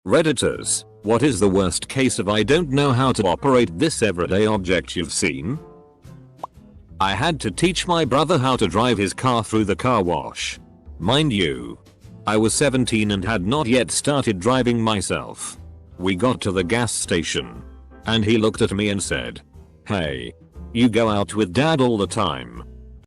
Redditors, what is the worst case of I don't know how to operate this everyday object you've seen? I had to teach my brother how to drive his car through the car wash. Mind you, I was 17 and had not yet started driving myself. We got to the gas station, and he looked at me and said, "Hey, you go out with dad all the time.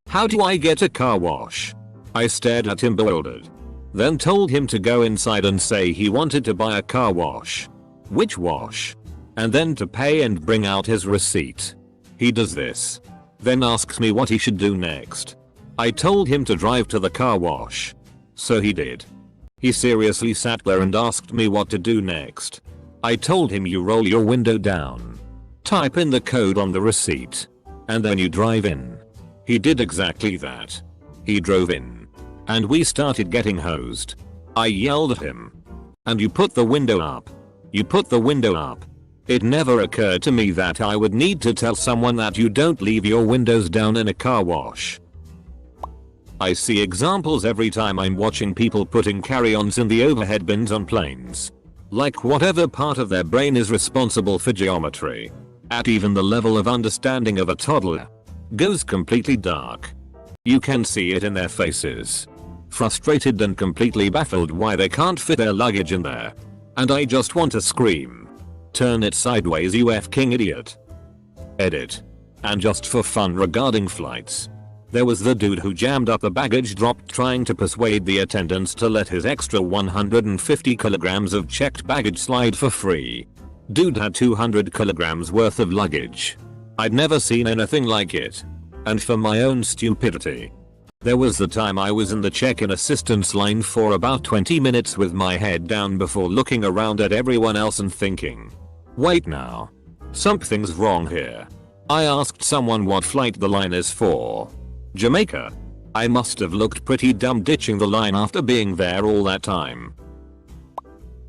How do I get a car wash?" I stared at him bewildered. Then told him to go inside and say he wanted to buy a car wash. Which wash? And then to pay and bring out his receipt. He does this. Then asks me what he should do next. I told him to drive to the car wash. So he did. He seriously sat there and asked me what to do next. I told him you roll your window down. Type in the code on the receipt. And then you drive in. He did exactly that. He drove in. And we started getting hosed. I yelled at him. "And you put the window up. You put the window up." It never occurred to me that I would need to tell someone that you don't leave your windows down in a car wash. I see examples every time I'm watching people putting carry-ons in the overhead bins on planes. Like whatever part of their brain is responsible for geometry, at even the level of understanding of a toddler, goes completely dark. You can see it in their faces. Frustrated and completely baffled why they can't fit their luggage in there. And I just want to scream. Turn it sideways, you f***ing idiot. Edit. And just for fun regarding flights. There was the dude who jammed up the baggage drop trying to persuade the attendants to let his extra 150 kilograms of checked baggage slide for free. Dude had 200 kilograms worth of luggage. I'd never seen anything like it. And for my own stupidity, there was the time I was in the check-in assistance line for about 20 minutes with my head down before looking around at everyone else and thinking, wait now, something's wrong here. I asked someone what flight the line is for. Jamaica. I must have looked pretty dumb ditching the line after being there all that time.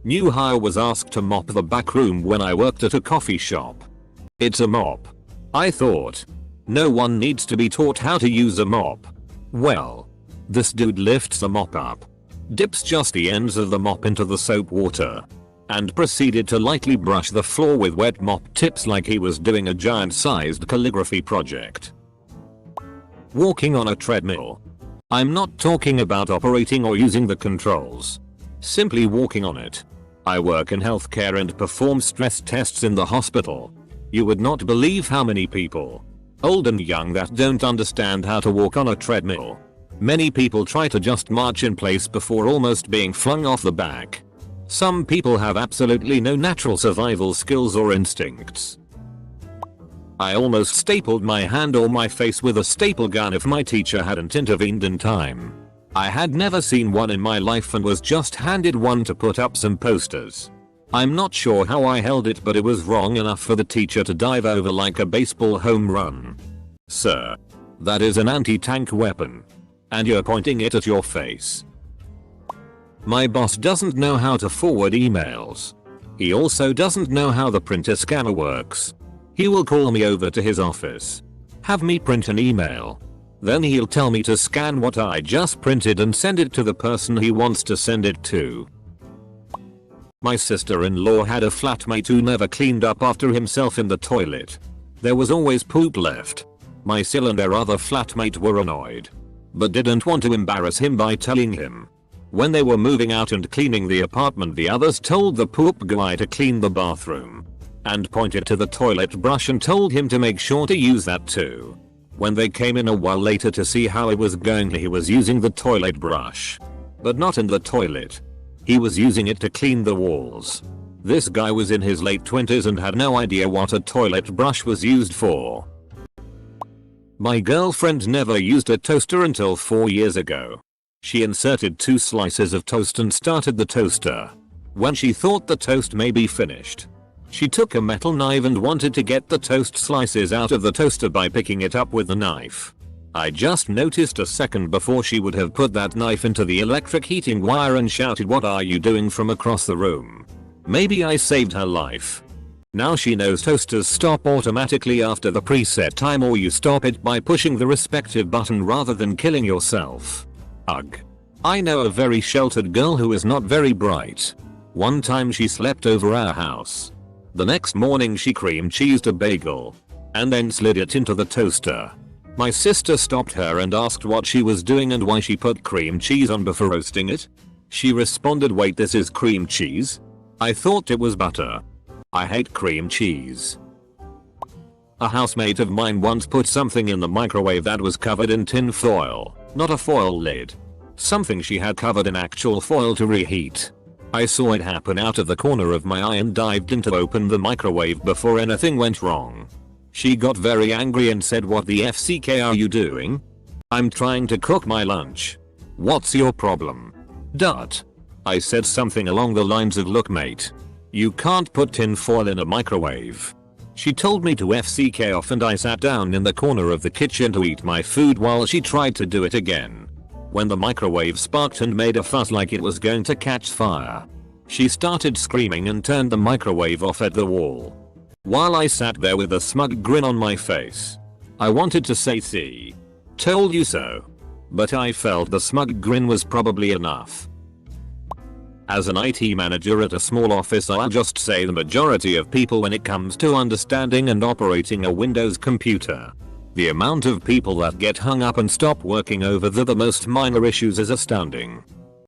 New hire was asked to mop the back room when I worked at a coffee shop. It's a mop. I thought, no one needs to be taught how to use a mop. Well, this dude lifts the mop up, dips just the ends of the mop into the soap water, and proceeded to lightly brush the floor with wet mop tips like he was doing a giant-sized calligraphy project. Walking on a treadmill. I'm not talking about operating or using the controls. Simply walking on it. I work in healthcare and perform stress tests in the hospital. You would not believe how many people, old and young, that don't understand how to walk on a treadmill. Many people try to just march in place before almost being flung off the back. Some people have absolutely no natural survival skills or instincts. I almost stapled my hand or my face with a staple gun if my teacher hadn't intervened in time. I had never seen one in my life and was just handed one to put up some posters. I'm not sure how I held it, but it was wrong enough for the teacher to dive over like a baseball home run. Sir, that is an anti-tank weapon. And you're pointing it at your face. My boss doesn't know how to forward emails. He also doesn't know how the printer scanner works. He will call me over to his office, have me print an email. Then he'll tell me to scan what I just printed and send it to the person he wants to send it to. My sister-in-law had a flatmate who never cleaned up after himself in the toilet. There was always poop left. My sil and their other flatmate were annoyed, but didn't want to embarrass him by telling him. When they were moving out and cleaning the apartment, the others told the poop guy to clean the bathroom, and pointed to the toilet brush and told him to make sure to use that too. When they came in a while later to see how it was going, he was using the toilet brush, but not in the toilet. He was using it to clean the walls. This guy was in his late 20s and had no idea what a toilet brush was used for. My girlfriend never used a toaster until 4 years ago. She inserted 2 slices of toast and started the toaster. When she thought the toast may be finished, she took a metal knife and wanted to get the toast slices out of the toaster by picking it up with the knife. I just noticed a second before she would have put that knife into the electric heating wire and shouted, "What are you doing?" from across the room. Maybe I saved her life. Now she knows toasters stop automatically after the preset time, or you stop it by pushing the respective button rather than killing yourself. Ugh. I know a very sheltered girl who is not very bright. One time she slept over our house. The next morning she cream cheesed a bagel and then slid it into the toaster. My sister stopped her and asked what she was doing and why she put cream cheese on before roasting it. She responded, "Wait, this is cream cheese? I thought it was butter. I hate cream cheese." A housemate of mine once put something in the microwave that was covered in tin foil, not a foil lid. Something she had covered in actual foil to reheat. I saw it happen out of the corner of my eye and dived in to open the microwave before anything went wrong. She got very angry and said, "What the FCK are you doing? I'm trying to cook my lunch. What's your problem?" I said something along the lines of, "Look mate, you can't put tin foil in a microwave." She told me to FCK off and I sat down in the corner of the kitchen to eat my food while she tried to do it again. When the microwave sparked and made a fuss like it was going to catch fire, she started screaming and turned the microwave off at the wall. While I sat there with a smug grin on my face, I wanted to say, "See, told you so," but I felt the smug grin was probably enough. As an IT manager at a small office, I'll just say the majority of people when it comes to understanding and operating a Windows computer. The amount of people that get hung up and stop working over the most minor issues is astounding.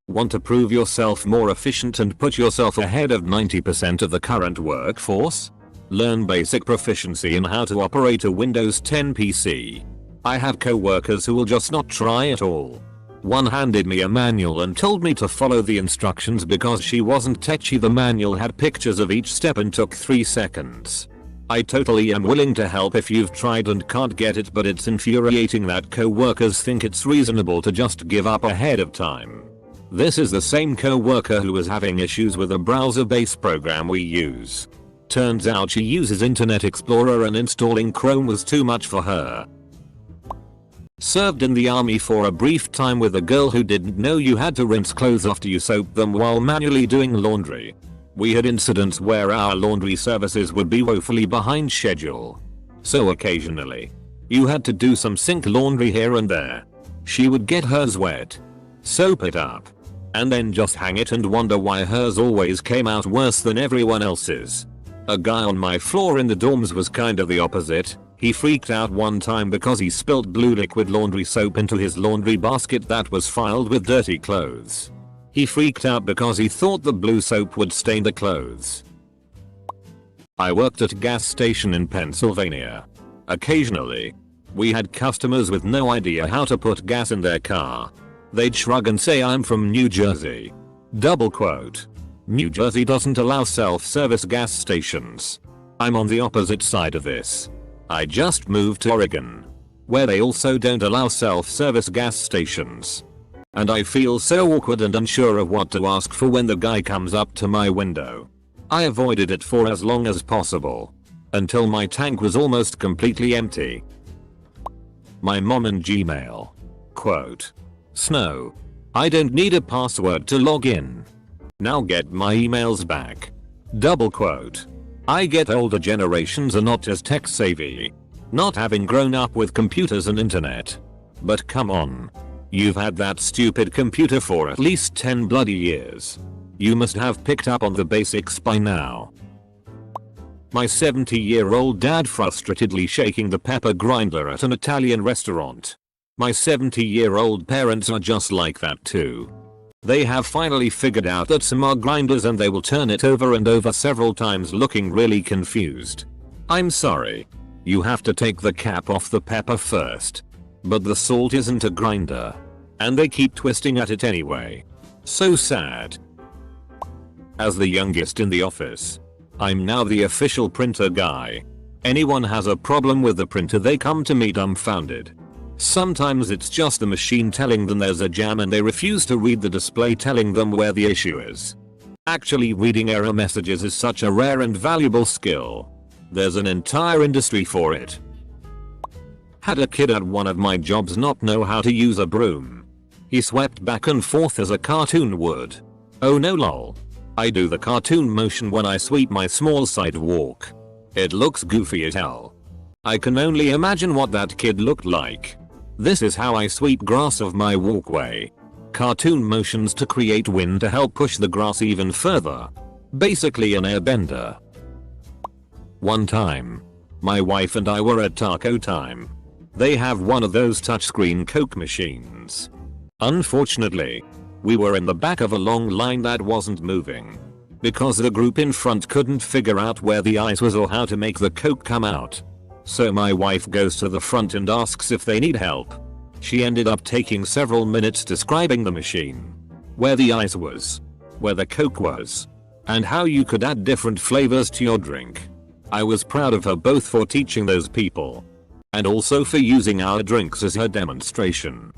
Want to prove yourself more efficient and put yourself ahead of 90% of the current workforce? Learn basic proficiency in how to operate a Windows 10 PC. I have co-workers who will just not try at all. One handed me a manual and told me to follow the instructions because she wasn't techy. The manual had pictures of each step and took 3 seconds. I totally am willing to help if you've tried and can't get it, but it's infuriating that co-workers think it's reasonable to just give up ahead of time. This is the same co-worker who was having issues with a browser-based program we use. Turns out she uses Internet Explorer and installing Chrome was too much for her. Served in the army for a brief time with a girl who didn't know you had to rinse clothes after you soap them while manually doing laundry. We had incidents where our laundry services would be woefully behind schedule. So occasionally, you had to do some sink laundry here and there. She would get hers wet, soap it up, and then just hang it and wonder why hers always came out worse than everyone else's. A guy on my floor in the dorms was kind of the opposite. He freaked out one time because he spilled blue liquid laundry soap into his laundry basket that was filled with dirty clothes. He freaked out because he thought the blue soap would stain the clothes. I worked at a gas station in Pennsylvania. Occasionally, we had customers with no idea how to put gas in their car. They'd shrug and say, "I'm from New Jersey." Double quote. New Jersey doesn't allow self-service gas stations. I'm on the opposite side of this. I just moved to Oregon, where they also don't allow self-service gas stations. And I feel so awkward and unsure of what to ask for when the guy comes up to my window. I avoided it for as long as possible, until my tank was almost completely empty. My mom and Gmail. Quote. "Snow. I don't need a password to log in. Now get my emails back." Double quote. I get older generations are not as tech savvy, not having grown up with computers and internet. But come on. You've had that stupid computer for at least 10 bloody years. You must have picked up on the basics by now. My 70-year-old dad frustratedly shaking the pepper grinder at an Italian restaurant. My 70-year-old parents are just like that too. They have finally figured out that some are grinders and they will turn it over and over several times looking really confused. I'm sorry. You have to take the cap off the pepper first. But the salt isn't a grinder. And they keep twisting at it anyway. So sad. As the youngest in the office, I'm now the official printer guy. Anyone has a problem with the printer, they come to me dumbfounded. Sometimes it's just the machine telling them there's a jam and they refuse to read the display telling them where the issue is. Actually reading error messages is such a rare and valuable skill. There's an entire industry for it. Had a kid at one of my jobs not know how to use a broom. He swept back and forth as a cartoon would. Oh no lol. I do the cartoon motion when I sweep my small sidewalk. It looks goofy as hell. I can only imagine what that kid looked like. This is how I sweep grass of my walkway. cartoon motions to create wind to help push the grass even further. Basically an airbender. One time, my wife and I were at Taco Time. They have one of those touchscreen Coke machines. Unfortunately, we were in the back of a long line that wasn't moving because the group in front couldn't figure out where the ice was or how to make the Coke come out. So my wife goes to the front and asks if they need help. She ended up taking several minutes describing the machine, where the ice was, where the Coke was, and how you could add different flavors to your drink. I was proud of her both for teaching those people and also for using our drinks as her demonstration.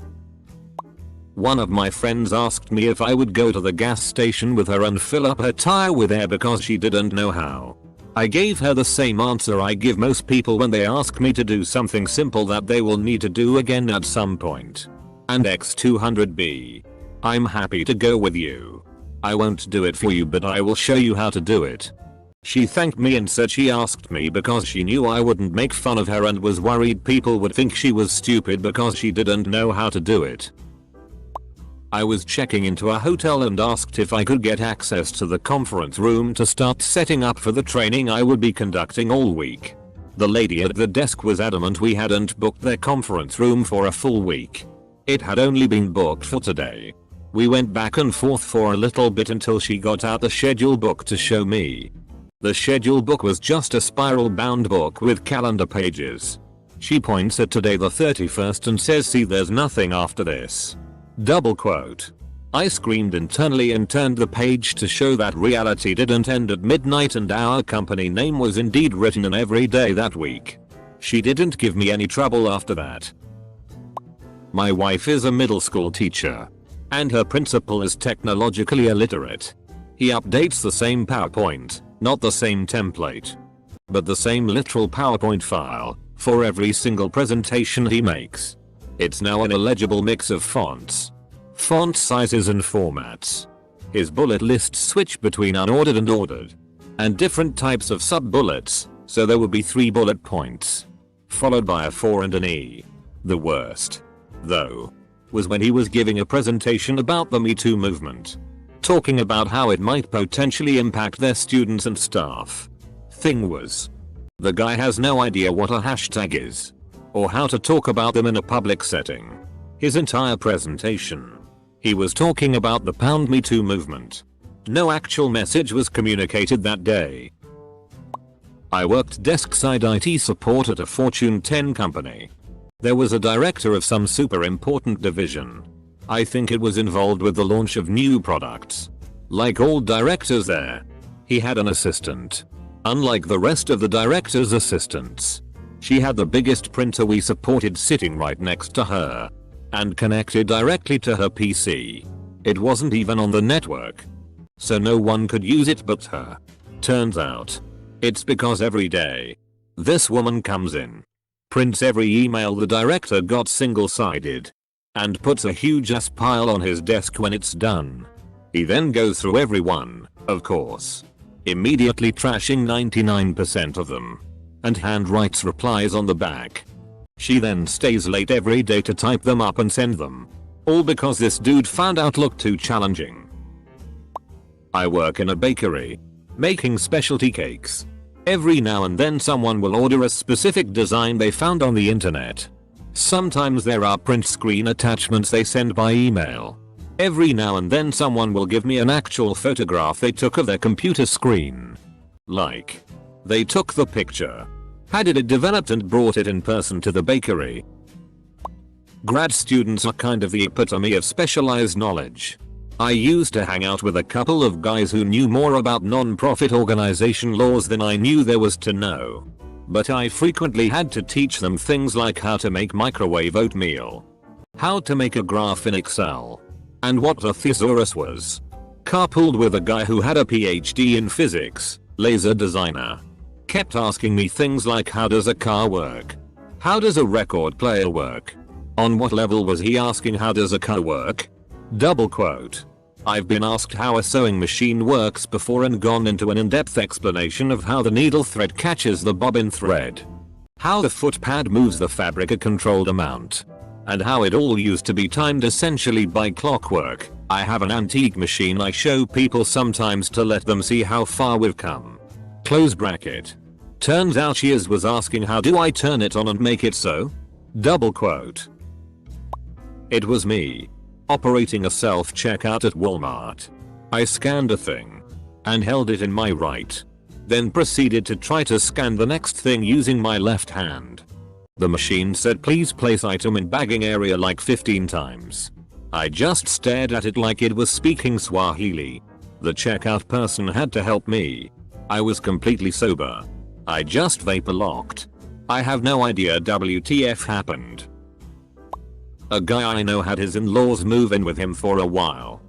One of my friends asked me if I would go to the gas station with her and fill up her tire with air because she didn't know how. I gave her the same answer I give most people when they ask me to do something simple that they will need to do again at some point. And X200B. I'm happy to go with you. I won't do it for you, but I will show you how to do it. She thanked me and said she asked me because she knew I wouldn't make fun of her and was worried people would think she was stupid because she didn't know how to do it. I was checking into a hotel and asked if I could get access to the conference room to start setting up for the training I would be conducting all week. The lady at the desk was adamant we hadn't booked their conference room for a full week. It had only been booked for today. We went back and forth for a little bit until she got out the schedule book to show me. The schedule book was just a spiral bound book with calendar pages. She points at today the 31st and says, "See, there's nothing after this." Double quote. I screamed internally and turned the page to show that reality didn't end at midnight and our company name was indeed written in every day that week. She didn't give me any trouble after that. My wife is a middle school teacher, and her principal is technologically illiterate. He updates the same PowerPoint, not the same template, but the same literal PowerPoint file, for every single presentation he makes. It's now an illegible mix of fonts, font sizes and formats. His bullet lists switch between unordered and ordered, and different types of sub-bullets, so there would be 3 bullet points, followed by a 4 and an E. The worst, though, was when he was giving a presentation about the Me Too movement, talking about how it might potentially impact their students and staff. Thing was, the guy has no idea what a hashtag is, or how to talk about them in a public setting. His entire presentation, he was talking about the Me Too movement. No actual message was communicated that day. I worked desk-side IT support at a Fortune 10 company. There was a director of some super important division. I think it was involved with the launch of new products. Like all directors there, he had an assistant. Unlike the rest of the director's assistants, she had the biggest printer we supported sitting right next to her, and connected directly to her PC. It wasn't even on the network, so no one could use it but her. Turns out, it's because every day, this woman comes in, prints every email the director got single-sided, and puts a huge ass pile on his desk when it's done. He then goes through every one, of course, immediately trashing 99% of them, and handwrites replies on the back. She then stays late every day to type them up and send them, all because this dude found Outlook too challenging. I work in a bakery, making specialty cakes. Every now and then someone will order a specific design they found on the internet. Sometimes there are print screen attachments they send by email. Every now and then someone will give me an actual photograph they took of their computer screen. Like, they took the picture, had it developed and brought it in person to the bakery. Grad students are kind of the epitome of specialized knowledge. I used to hang out with a couple of guys who knew more about non-profit organization laws than I knew there was to know. But I frequently had to teach them things like how to make microwave oatmeal, how to make a graph in Excel, and what a thesaurus was. Carpooled with a guy who had a PhD in physics, laser designer. Kept asking me things like, how does a car work? How does a record player work? On what level was he asking, how does a car work? Double quote. I've been asked how a sewing machine works before and gone into an in-depth explanation of how the needle thread catches the bobbin thread, how the foot pad moves the fabric a controlled amount, and how it all used to be timed essentially by clockwork. I have an antique machine I show people sometimes to let them see how far we've come. Close bracket. Turns out she was asking how do I turn it on and make it so? Double quote. It was me. Operating a self-checkout at Walmart. I scanned a thing. And held it in my right. Then proceeded to try to scan the next thing using my left hand. The machine said please place item in bagging area like 15 times. I just stared at it like it was speaking Swahili. The checkout person had to help me. I was completely sober. I just vapor locked. I have no idea WTF happened. A guy I know had his in-laws move in with him for a while.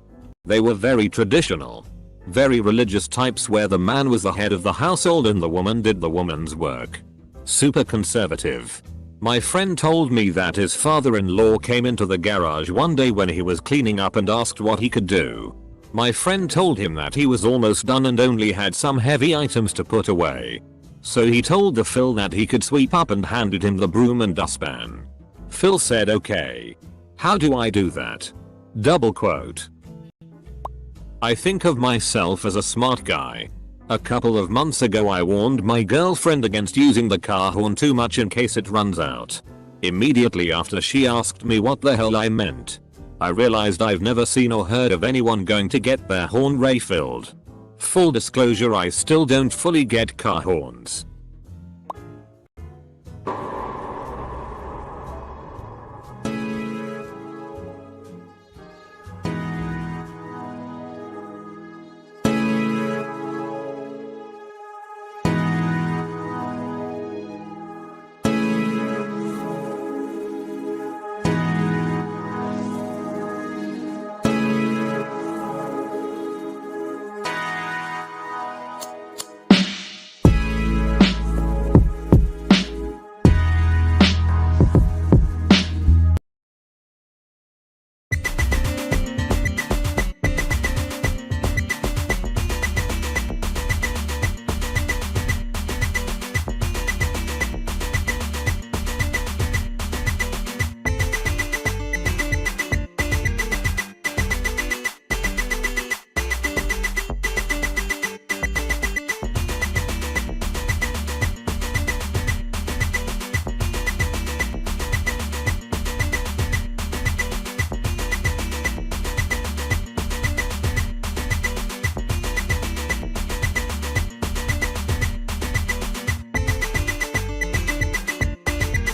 They were very traditional. Very religious types where the man was the head of the household and the woman did the woman's work. Super conservative. My friend told me that his father-in-law came into the garage one day when he was cleaning up and asked what he could do. My friend told him that he was almost done and only had some heavy items to put away. So he told the Phil that he could sweep up and handed him the broom and dustpan. Phil said okay. How do I do that? Double quote. I think of myself as a smart guy. A couple of months ago I warned my girlfriend against using the car horn too much in case it runs out. Immediately after she asked me what the hell I meant. I realized I've never seen or heard of anyone going to get their horn refilled. Full disclosure, I still don't fully get car horns.